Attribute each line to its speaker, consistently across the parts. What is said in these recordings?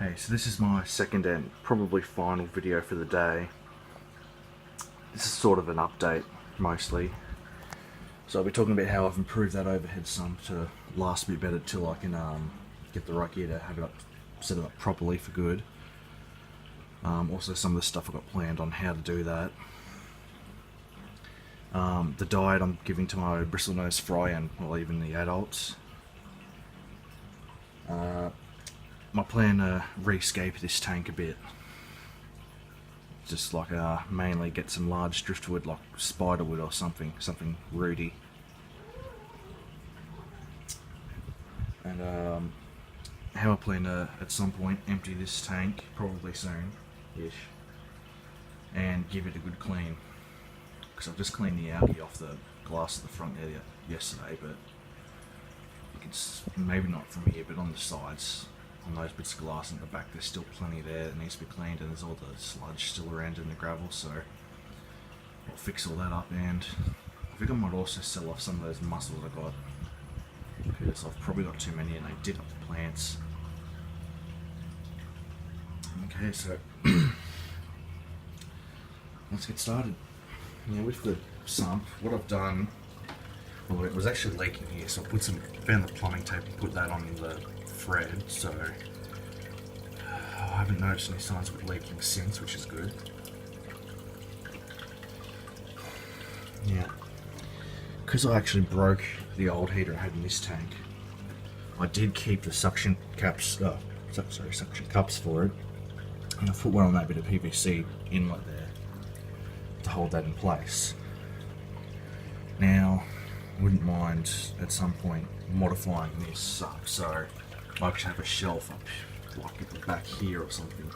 Speaker 1: Hey, so this is my second and probably final video for the day. This is sort of an update, mostly. So I'll be talking about how I've improved that overhead sump to last a bit better till I can get the right gear to have it up, set it up properly for good. Also some of the stuff I've got planned on how to do that. The diet I'm giving to my bristlenose fry and well, even the adults. My plan to rescape this tank a bit. Just like mainly get some large driftwood like spiderwood or something rooty. And how I plan to at some point empty this tank, probably soon-ish, and give it a good clean. Because I've just cleaned the algae off the glass at the front there yesterday, but you can maybe not from here, but on the sides. On those bits of glass in the back, there's still plenty there that needs to be cleaned, and there's all the sludge still around in the gravel, so I'll fix all that up. And I think I might also sell off some of those mussels I got, because I've probably got too many and they dig up the plants. Okay, so let's get started. Now with the sump, what I've done, well, it was actually leaking here, so I found the plumbing tape and put that on the thread, so I haven't noticed any signs of it leaking since, which is good. Yeah, because I actually broke the old heater I had in this tank, I did keep the suction cups for it, and I put one on that bit of PVC inlet there to hold that in place. Now, I wouldn't mind at some point modifying this up, so I actually have a shelf up like at the back here or something,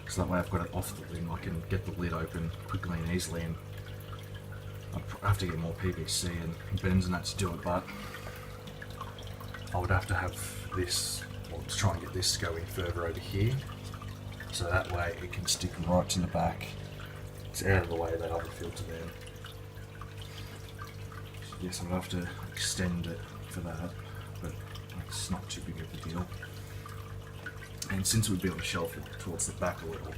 Speaker 1: so that way I've got it off the lid and I can get the lid open quickly and easily. And I have to get more PVC and bends and that to do it, but I would have to have this, well, to try and get this going further over here, so that way it can stick right to the back. It's out of the way of that other filter there. So yes, I'll have to extend it for that, but it's not too big of a deal. And since it would be on the shelf towards the back a little,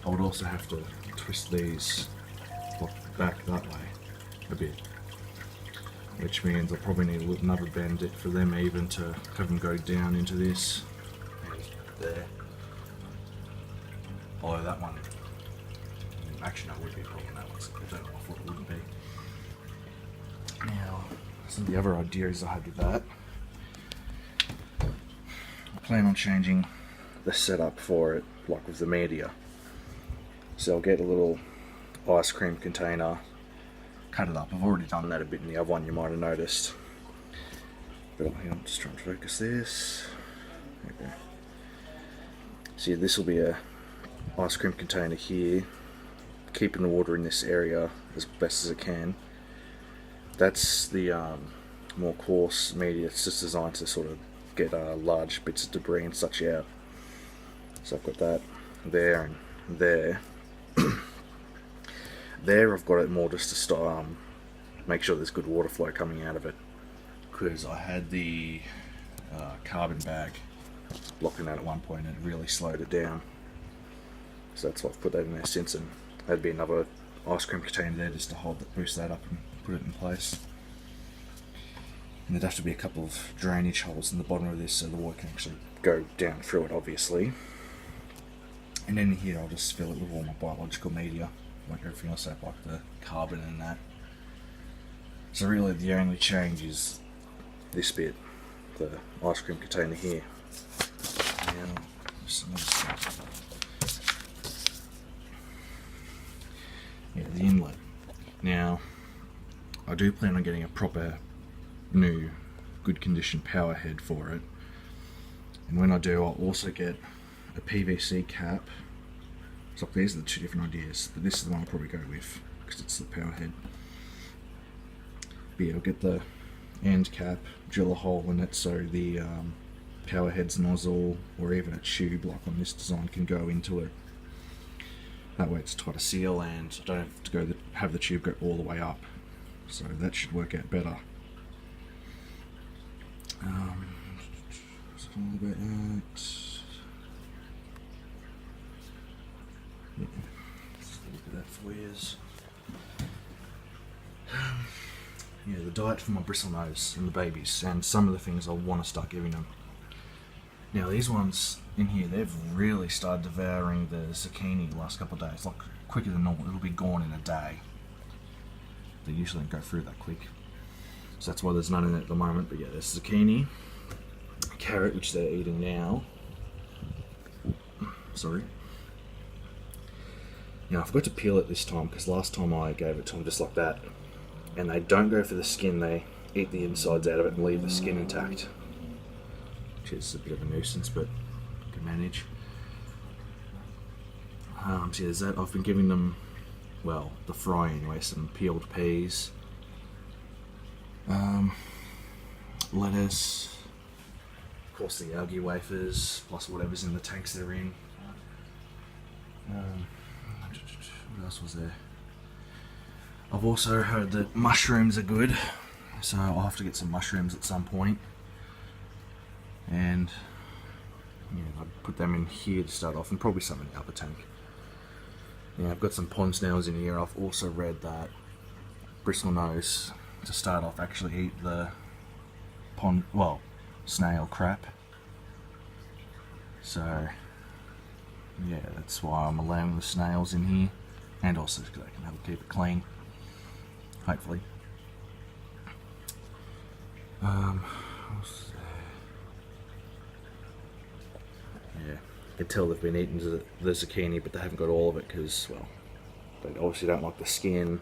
Speaker 1: I would also have to twist these back that way a bit, which means I'll probably need another bend for them even to have them go down into this and there. Although that one, actually no, would be a problem. That one's, I don't know, I thought it wouldn't be. Now, some of the other ideas I had with that, I plan on changing the setup for it, like with the media. So I'll get a little ice cream container, cut it up. I've already done that a bit in the other one, you might have noticed. But I'm just trying to focus this. Okay. So yeah, this will be a ice cream container here, keeping the water in this area as best as it can. That's the more coarse media. It's just designed to sort of get large bits of debris and such out. So I've got that there and there. There I've got it more just to stop, make sure there's good water flow coming out of it, because I had the carbon bag blocking that at one point and it really slowed it down. So that's why I've put that in there since, and there'd be another ice cream container there just to boost that up and put it in place. And there'd have to be a couple of drainage holes in the bottom of this so the water can actually go down through it, obviously. And then here I'll just fill it with all my biological media, like everything else I have, like the carbon and that. So really the only change is this bit, the ice cream container here. Now, yeah, the inlet. Now, I do plan on getting a proper new good condition power head for it, and when I do I'll also get a PVC cap. So these are the two different ideas, but this is the one I'll probably go with because it's the power head. But yeah, I'll get the end cap, drill a hole in it so the power head's nozzle or even a tube like on this design can go into it. That way it's tighter seal and I don't have to have the tube go all the way up. So that should work out better. So all about that. for you is yeah, the diet for my bristlenose and the babies, and some of the things I want to start giving them. Now these ones in here, they've really started devouring the zucchini the last couple of days, like quicker than normal. It'll be gone in a day. They usually don't go through that quick, so that's why there's none in it at the moment. But yeah, there's zucchini, carrot, which they're eating now. Sorry. Now I forgot to peel it this time, because last time I gave it to them just like that, and they don't go for the skin. They eat the insides out of it and leave the skin intact, which is a bit of a nuisance, but I can manage. So there's that. I've been giving them, well, the fry anyway, some peeled peas, lettuce, of course the algae wafers, plus whatever's in the tanks they're in. What else was there? I've also heard that mushrooms are good, so I'll have to get some mushrooms at some point. And yeah, I'll put them in here to start off, and probably some in the upper tank. Yeah, I've got some pond snails in here. I've also read that bristlenose, to start off, actually eat the snail crap. So yeah, that's why I'm allowing the snails in here, and also because I can help keep it clean, hopefully. What's there? Yeah, I can tell they've been eating the zucchini, but they haven't got all of it because, well, they obviously don't like the skin.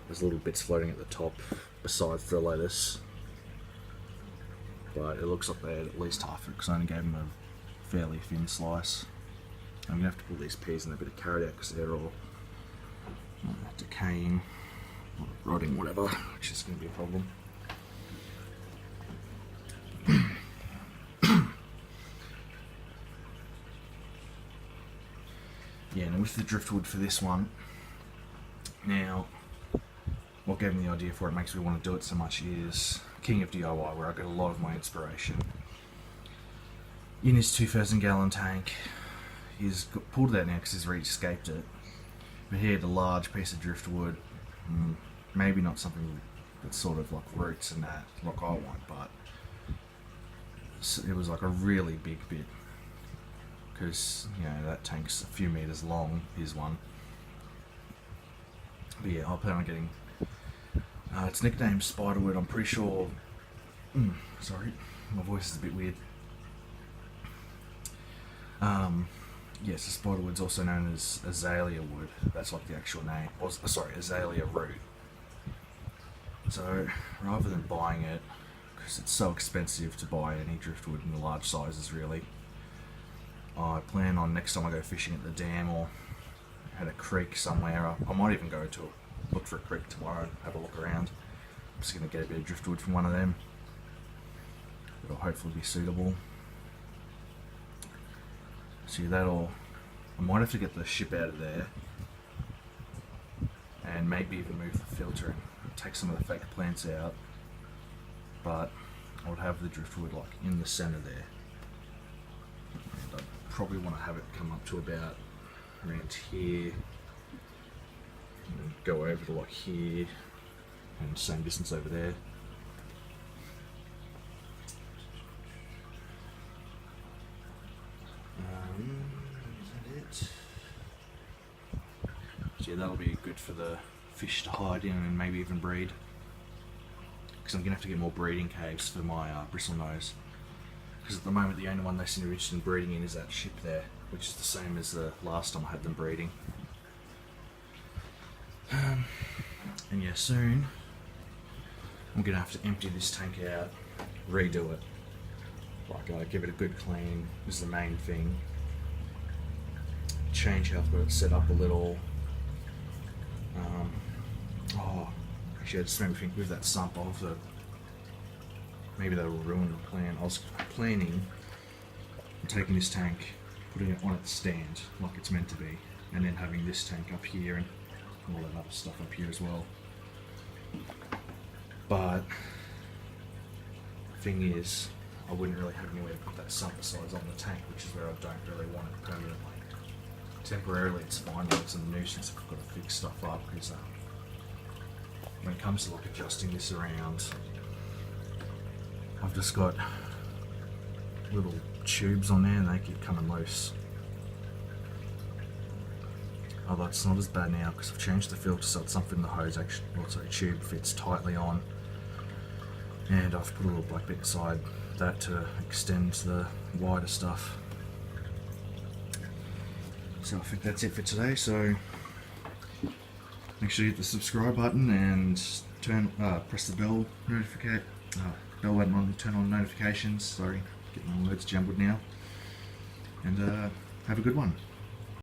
Speaker 1: There's little bits floating at the top besides the lettuce, but it looks like they had at least half of it because I only gave them a fairly thin slice. I'm going to have to pull these peas and a bit of carrot out because they're all decaying, or rotting, whatever, which is going to be a problem. Yeah, and with the driftwood for this one, now, what gave me the idea for it, makes me want to do it so much, is King of DIY, where I get a lot of my inspiration. In his 2,000 gallon tank, he's pulled it out now because he's rescaped it, but he had a large piece of driftwood, maybe not something that's sort of like roots and that, like I want, but it was like a really big bit, because, you know, that tank's a few meters long, his one. But yeah, I'll plan on getting, it's nicknamed Spiderwood, I'm pretty sure, sorry, my voice is a bit weird. Yes, the spiderwood's also known as azalea wood. That's like the actual name. Or, sorry, azalea root. So rather than buying it, because it's so expensive to buy any driftwood in the large sizes, really, I plan on next time I go fishing at the dam or at a creek somewhere. I might even go to look for a creek tomorrow and have a look around. I'm just going to get a bit of driftwood from one of them. It'll hopefully be suitable. See, that'll, I might have to get the ship out of there and maybe even move the filter and take some of the fake plants out, but I would have the driftwood like in the center there, and I'd probably want to have it come up to about around here and then go over to like here and same distance over there. Is that it? So yeah, that'll be good for the fish to hide in and maybe even breed. Because I'm going to have to get more breeding caves for my bristlenose. Because at the moment the only one they seem to be interested in breeding in is that ship there, which is the same as the last time I had them breeding. And yeah, soon I'm going to have to empty this tank out, redo it. Like, give it a good clean is the main thing. Change how I've got it set up a little. Actually, I just made me think with that sump, I'll have to, maybe that'll ruin the plan. I was planning on taking this tank, putting it on its stand like it's meant to be, and then having this tank up here and all that other stuff up here as well. But the thing is, I wouldn't really have anywhere to put that sump size on the tank, which is where I don't really want it permanently. temporarily it's fine, but it's a nuisance if I've got to fix stuff up, because when it comes to like adjusting this around, I've just got little tubes on there and they keep coming loose. Although it's not as bad now because I've changed the filter so it's something the hose actually, also tube fits tightly on, and I've put a little black bit inside that to extend the wider stuff. So I think that's it for today. So make sure you hit the subscribe button and press the bell bell button on, turn on notifications. Sorry, getting my words jumbled now. And have a good one.